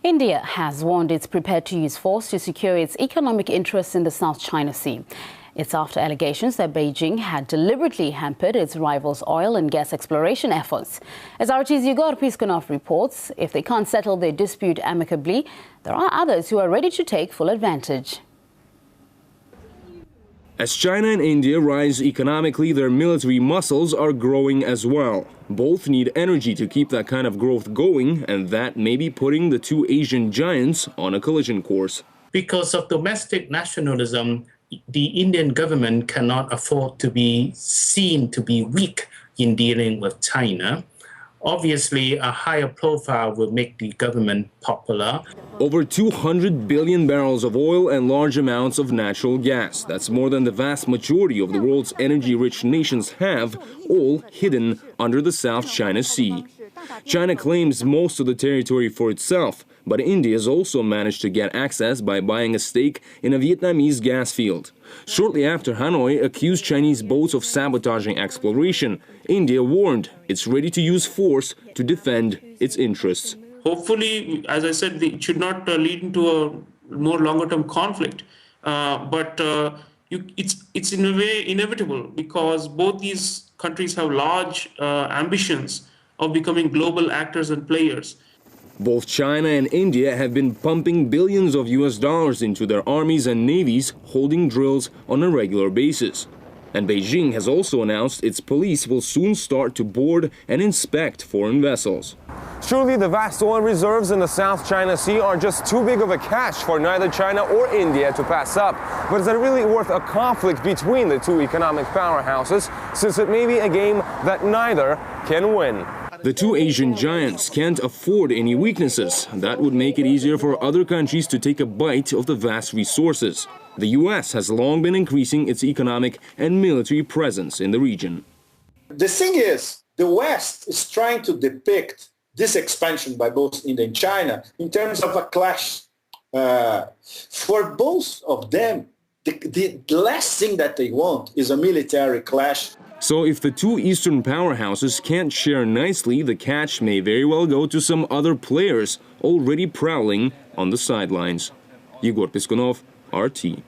India has warned it's prepared to use force to secure its economic interests in the South China Sea. It's after allegations that Beijing had deliberately hampered its rival's oil and gas exploration efforts. As RT's Igor Piskunov reports, if they can't settle their dispute amicably, there are others who are ready to take full advantage. As China and India rise economically, their military muscles are growing as well. Both need energy to keep that kind of growth going, and that may be putting the two Asian giants on a collision course. Because of domestic nationalism, the Indian government cannot afford to be seen to be weak in dealing with China. Obviously, a higher profile will make the government popular. Over 200 billion barrels of oil and large amounts of natural gas. That's more than the vast majority of the world's energy-rich nations have, all hidden under the South China Sea. China claims most of the territory for itself, but India has also managed to get access by buying a stake in a Vietnamese gas field. Shortly after Hanoi accused Chinese boats of sabotaging exploration, India warned it's ready to use force to defend its interests. Hopefully, as I said, it should not lead into a more longer-term conflict. It's in a way inevitable because both these countries have large ambitions of becoming global actors and players. Both China and India have been pumping billions of US dollars into their armies and navies, holding drills on a regular basis. And Beijing has also announced its police will soon start to board and inspect foreign vessels. Surely the vast oil reserves in the South China Sea are just too big of a catch for neither China or India to pass up. But is it really worth a conflict between the two economic powerhouses, since it may be a game that neither can win? The two Asian giants can't afford any weaknesses. That would make it easier for other countries to take a bite of the vast resources. The US has long been increasing its economic and military presence in the region. The thing is, the West is trying to depict this expansion by both India and China in terms of a clash. For both of them, the last thing that they want is a military clash. So if the two Eastern powerhouses can't share nicely, the catch may very well go to some other players already prowling on the sidelines. Igor Piskunov, RT.